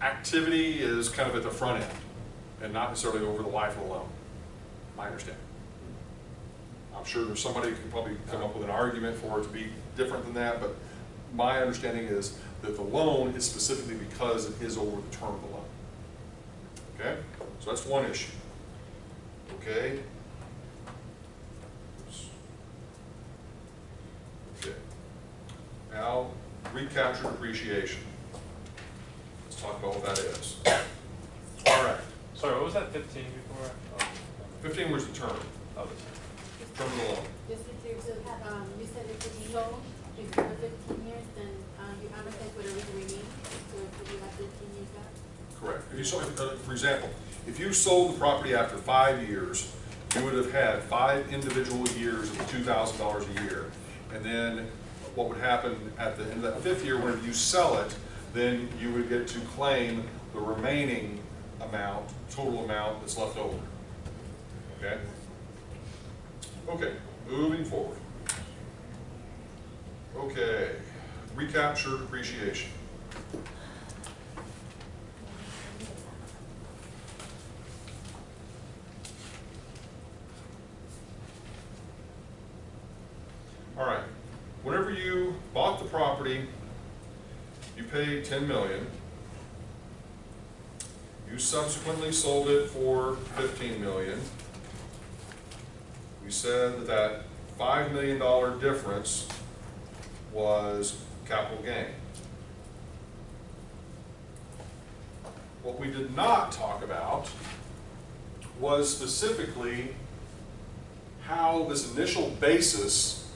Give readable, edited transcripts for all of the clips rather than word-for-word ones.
activity is kind of at the front end and not necessarily over the life of the loan. My understanding. I'm sure there's somebody who can probably come up with an argument for it to be different than that, but my understanding is that the loan is specifically because it is over the term of the loan. Okay? So that's one issue. Okay? Okay. Now, recaptured appreciation. Let's talk about what that is. All right. Sorry, what was that 15 before? Oh, 15 was the term. oh, the term. Term of the loan. Just to clear, so you said if it's sold before the 15 years, then you amortize whatever is remaining. So if you have 15 years left. Correct. If you sold, for example, if you sold the property after 5 years, you would have had 5 individual years of the $2,000 a year. And then what would happen at the end of that 5th year, whenever you sell it, then you would get to claim the remaining amount, total amount that's left over. Okay? Okay, moving forward. Okay, recaptured appreciation. All right, whenever you bought the property, you paid $10 million. You subsequently sold it for $15 million. We said that that $5 million difference was capital gain. What we did not talk about was specifically how this initial basis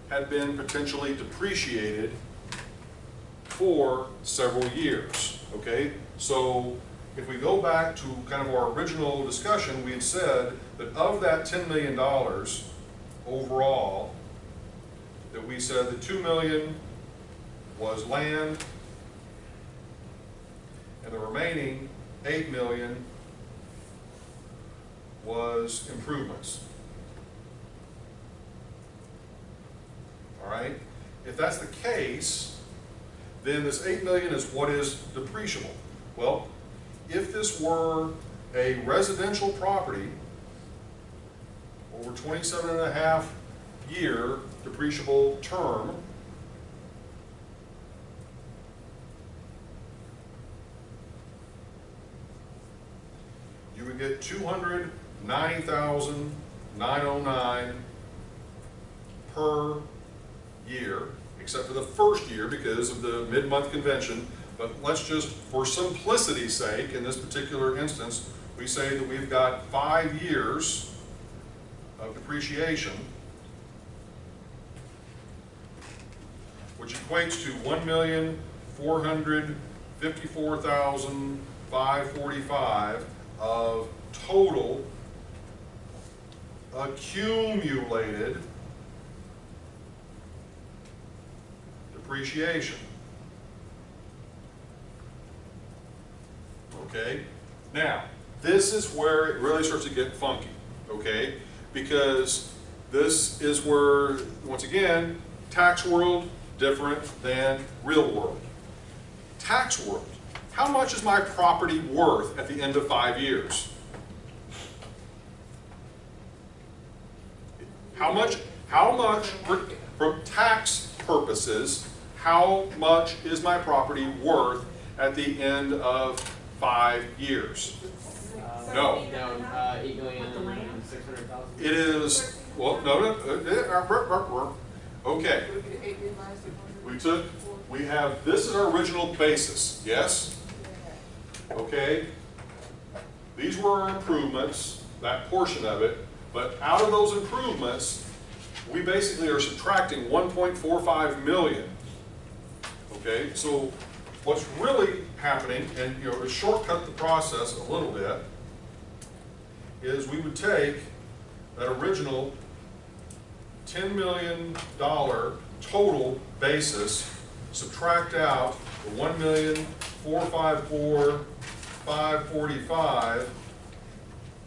had been potentially depreciated for several years, okay? So if we go back to kind of our original discussion, we had said that of that $10 million overall, that we said that $2 million was land, and the remaining $8 million was improvements. All right? If that's the case, then this $8 million is what is depreciable. Well, if this were a residential property over 27.5 year depreciable term, you would get $290,909 per year, except for the first year because of the mid-month convention. But let's just, for simplicity's sake, in this particular instance, we say that we've got 5 years of depreciation, which equates to $1,454,545 of total accumulated depreciation. Okay? Now, this is where it really starts to get funky, okay? Because this is where, once again, tax world different than real world. Tax world. How much is my property worth at the end of 5 years? How much, for tax purposes, how much is my property worth at the end of 5 years? No. Down 8,600,000. It is, well, no. Okay. We have, this is our original basis, yes? Okay. These were our improvements, that portion of it, but out of those improvements, we basically are subtracting 1.45 million. Okay, so what's really happening, and to shortcut the process a little bit, is we would take that original $10 million total basis, subtract out the $1,454,545.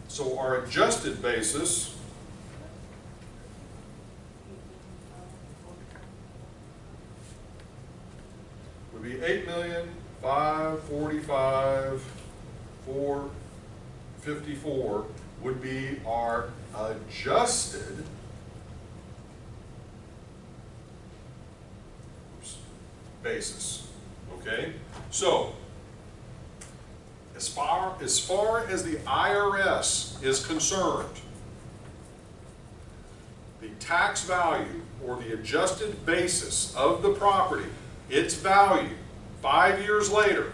So our adjusted basis would be $8,454,545. 545, 454 would be our adjusted basis. Okay? So, as far as the IRS is concerned, the tax value or the adjusted basis of the property, its value 5 years later,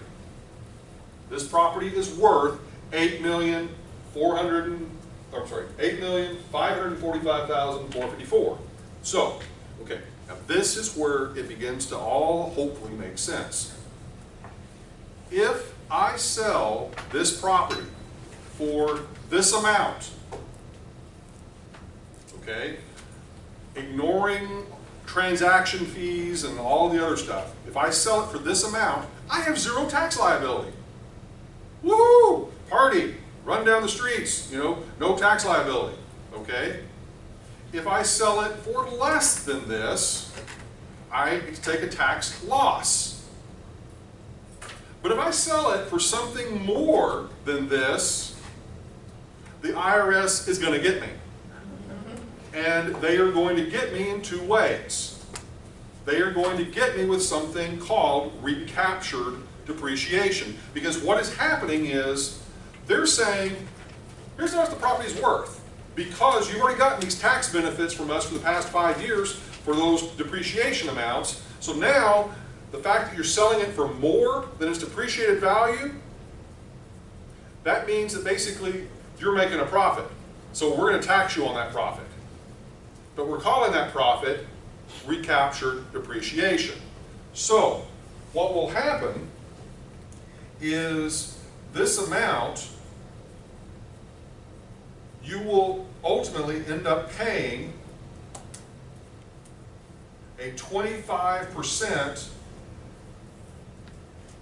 this property is worth $8,545,454. So, okay, now this is where it begins to all hopefully make sense. If I sell this property for this amount, okay, ignoring transaction fees and all the other stuff, if I sell it for this amount, I have zero tax liability. Woo! Party, run down the streets, you know, no tax liability, okay? If I sell it for less than this, I take a tax loss. But if I sell it for something more than this, the IRS is going to get me. And they are going to get me in two ways. They are going to get me with something called recaptured depreciation. Because what is happening is, they're saying, here's how much the property is worth. Because you've already gotten these tax benefits from us for the past 5 years for those depreciation amounts. So now, the fact that you're selling it for more than its depreciated value, that means that basically you're making a profit. So we're going to tax you on that profit. But we're calling that profit recaptured depreciation. So what will happen is this amount, you will ultimately end up paying a 25%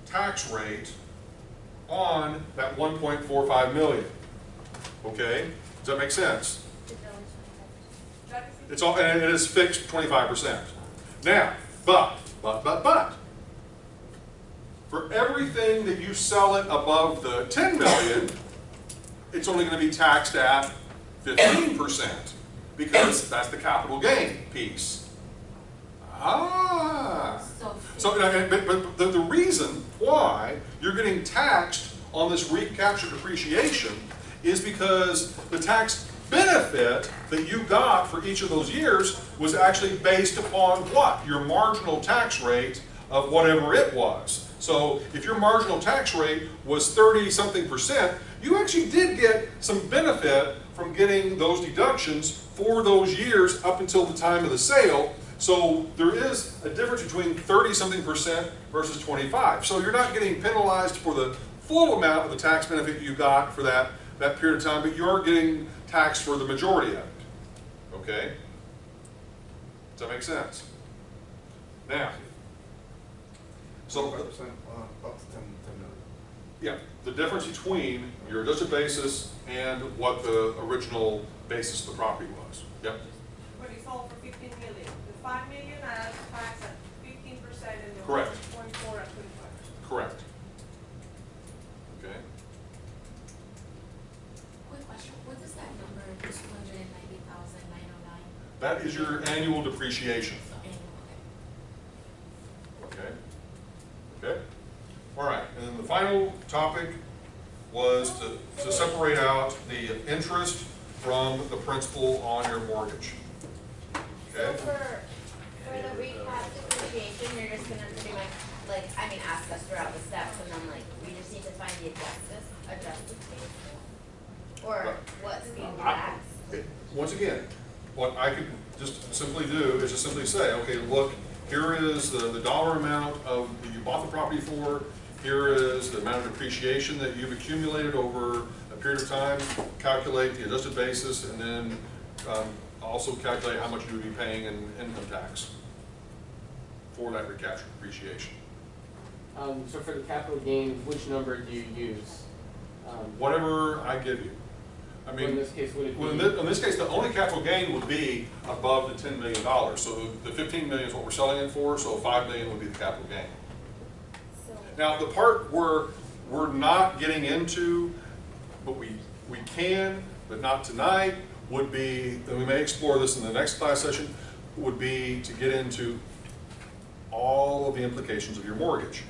tax rate on that 1.45 million. Okay? Does that make sense? It's all, and it is fixed 25%. Now, but, for everything that you sell it above the 10 million, it's only going to be taxed at 15%, because that's the capital gain piece. So but the reason why you're getting taxed on this recaptured depreciation is because the tax benefit that you got for each of those years was actually based upon what? Your marginal tax rate of whatever it was. So if your marginal tax rate was 30-something%, you actually did get some benefit from getting those deductions for those years up until the time of the sale. So there is a difference between 30-something% versus 25. So you're not getting penalized for the full amount of the tax benefit you got for that period of time, but you are getting taxed for the majority of it. Okay? Does that make sense? Now, so 5% up to 10 million. yeah, the difference between your adjusted basis and what the original basis of the property was. Yep. But it's all for 15 million. The 5 million I tax at 15% and the Correct. 1.4 at 25%. Correct. Okay. Quick question, what is that number, 290,909? That is your annual depreciation. So annual, Okay. Okay. All right. And then the final topic was to separate out the interest from the principal on your mortgage. So Okay. for the recap depreciation, you're just gonna pretty much, ask us throughout the steps, and then we just need to find the adjusted basis? Or Right. what's being I- taxed? Once again, what I could just simply do is just simply say, okay, look, here is the dollar amount of that you bought the property for. Here is the amount of depreciation that you've accumulated over a period of time. Calculate the adjusted basis, and then also calculate how much you would be paying in income tax for that recaptured depreciation. So for the capital gain, which number do you use? Whatever I give you. I In mean, this case, would it be? in this case, the only capital gain would be above the $10 million. So the 15 million is what we're selling it for, so 5 million would be the capital gain. So Now, the part where we're not getting into, but we can, but not tonight, would be, and we may explore this in the next class session, would be to get into all of the implications of your mortgage,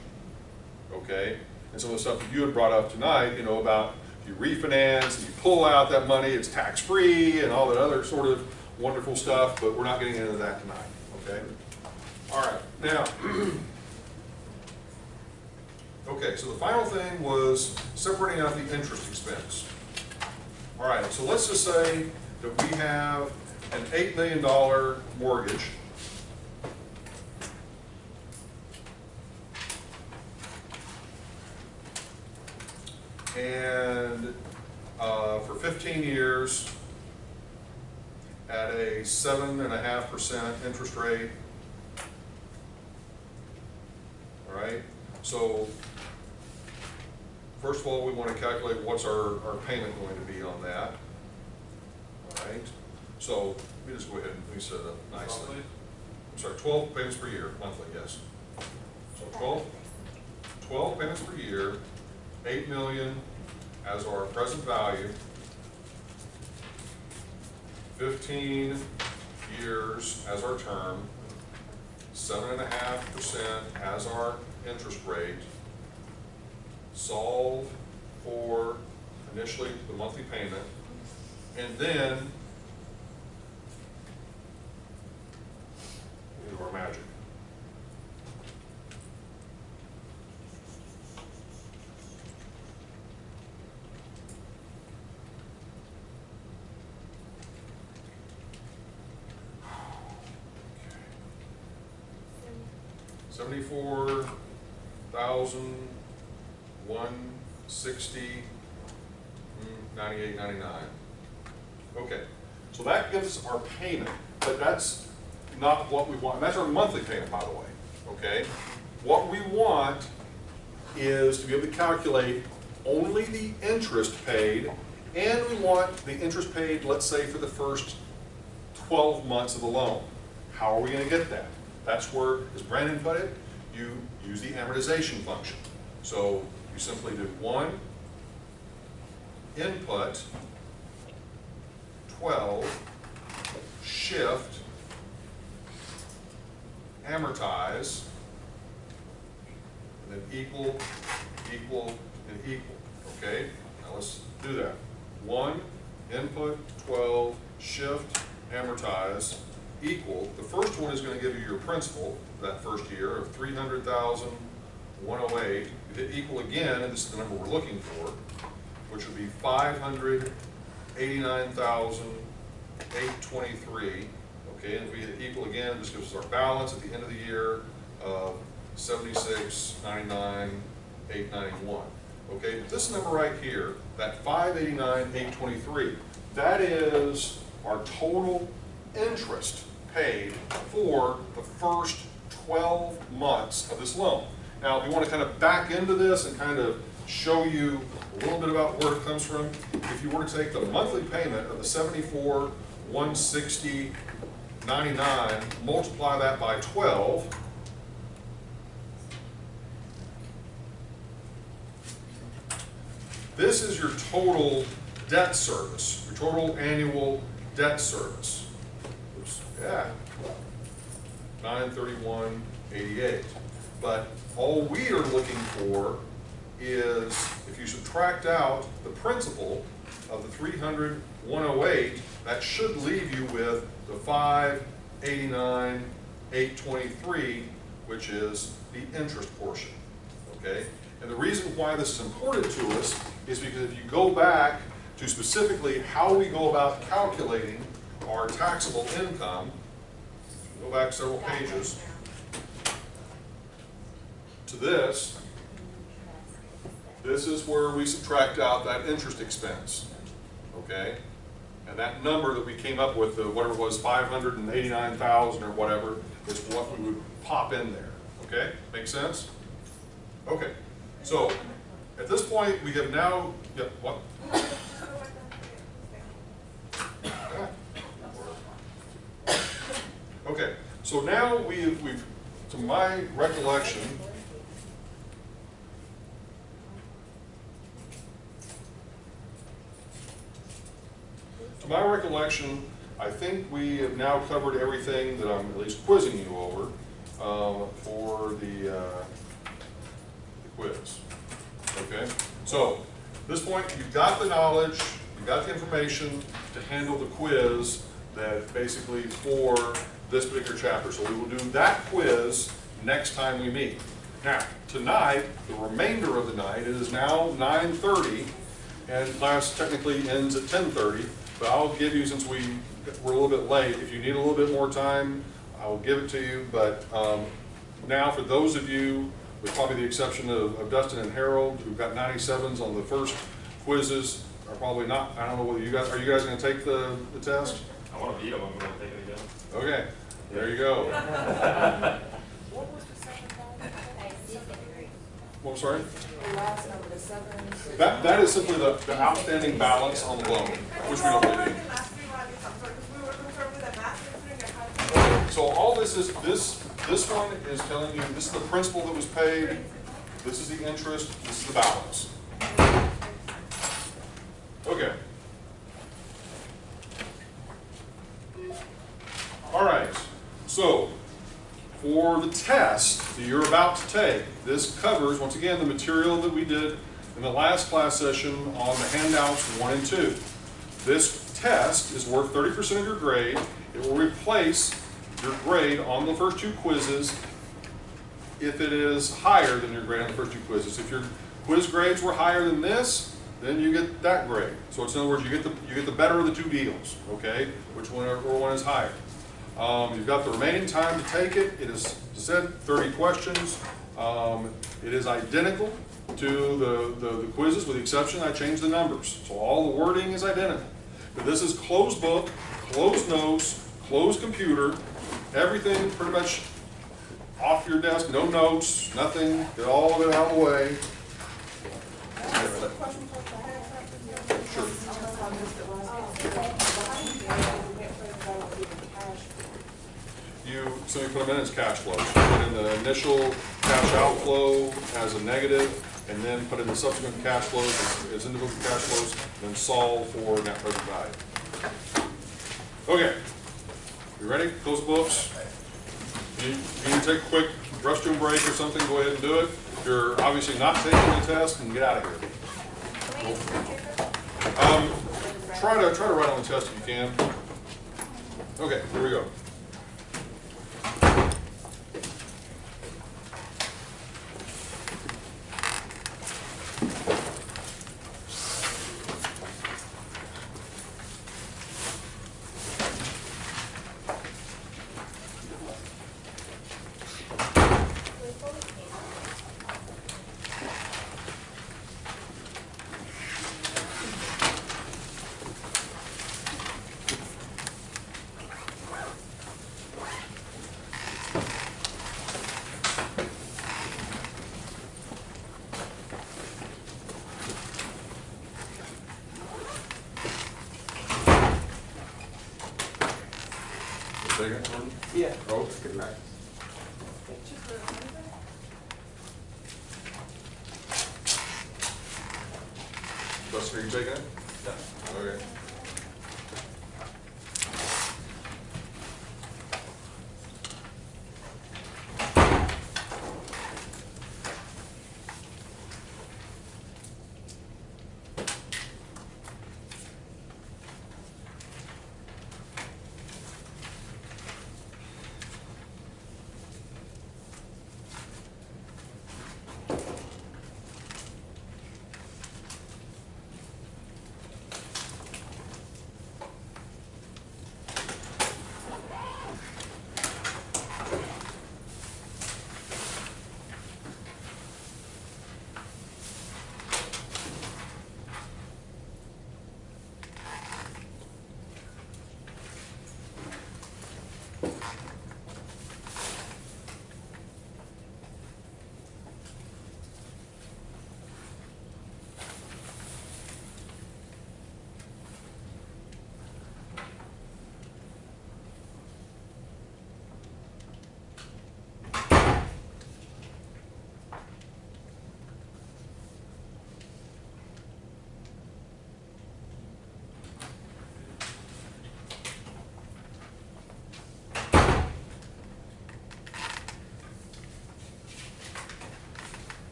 okay? And some of the stuff that you had brought up tonight, you know, about if you refinance and you pull out that money, it's tax-free and all that other sort of wonderful stuff, but we're not getting into that tonight, okay? All right, now, okay, so the final thing was separating out the interest expense. All right, so let's just say that we have an $8 million mortgage. And for 15 years at a 7.5% interest rate. All right, so first of all, we want to calculate what's our payment going to be on that. All right, so let me just go ahead and let me set it up nicely. Monthly? I'm sorry, 12 payments per year, monthly, yes. So 12 payments per year, 8 million as our present value, 15 years as our term, 7.5% as our interest rate. Solve for initially the monthly payment, and then we'll do our magic. $74,160, 98.99. Okay, so that gives us our payment, but that's not what we want. That's our monthly payment, by the way. Okay, what we want is to be able to calculate only the interest paid, and we want the interest paid, let's say, for the first 12 months of the loan. How are we going to get that? That's where, as Brandon put it, you use the amortization function. So you simply do 1 input 12 shift amortize, and then equal, equal, and equal. Okay? Now let's do that. 1 input 12 shift amortize equal, the first one is going to give you your principal for that first year of $300,108. You hit equal again, and this is the number we're looking for, which would be $589,823. Okay, and if we hit equal again, this gives us our balance at the end of the year of $76,99,891. Okay, but this number right here, that $589,823, that is our total interest paid for the first 12 months of this loan. Now, if you want to kind of back into this and kind of show you a little bit about where it comes from, if you were to take the monthly payment of the $74,160.99, multiply that by 12, this is your total debt service, your total annual debt service. Oops, yeah, $931.88. But all we are looking for is, if you subtract out the principal of the $300,108, that should leave you with the $589,823, which is the interest portion. Okay? And the reason why this is important to us is because if you go back to specifically how we go about calculating our taxable income, go back several pages to this, this is where we subtract out that interest expense, okay? And that number that we came up with, whatever it was, 589,000 or whatever, is what we would pop in there, okay? Make sense? Okay, so at this point we have now, yeah, what? Okay, so now we've to my recollection, To my recollection, I think we have now covered everything that I'm at least quizzing you over for the quiz. Okay? So, at this point, you've got the knowledge, you've got the information to handle the quiz that basically for this particular chapter. So we will do that quiz next time we meet. Now, tonight, the remainder of the night, it is now 9:30, and class technically ends at 10:30, but I'll give you, since we're a little bit late, if you need a little bit more time, I will give it to you, but now for those of you, with probably the exception of Dustin and Harold, who've got 97s on the first quizzes, are probably not, I don't know whether you guys, are you guys going to take the test? I want to beat them, I'm going to take it again. Okay, there you go. What was the second one? I see the degree. Well, I'm sorry? The last number, the seven. That is simply the outstanding balance on the loan, which we don't really need. The last three ones, I'm sorry, because we were concerned with the math and how to. So all this is, this one is telling you, this is the principal that was paid, this is the interest, this is the balance. Okay. All right, so for the test that you're about to take, this covers, once again, the material that we did in the last class session on the handouts 1 and 2. This test is worth 30% of your grade. It will replace your grade on the first 2 quizzes if it is higher than your grade on the first 2 quizzes. If your quiz grades were higher than this, then you get that grade. So it's, in other words, you get the better of the 2 deals, okay? Which one is higher? You've got the remaining time to take it. It is, as I said, 30 questions. It is identical to the quizzes, with the exception I changed the numbers. So all the wording is identical. But this is closed book, closed notes, closed computer, everything pretty much off your desk, no notes, nothing, get all of it out of the way. Sure. So you put them in as cash flows. You put in the initial cash outflow as a negative, and then put in the subsequent cash flows as individual cash flows, and then solve for net present value. Okay, you ready? Close the books. You need to take a quick restroom break or something, go ahead and do it. If you're obviously not taking the test, then get out of here. Try to write on the test if you can. Okay, here we go. Second one? Yeah. Oh, Good night. Dustin, are you taking it? Yeah. Okay.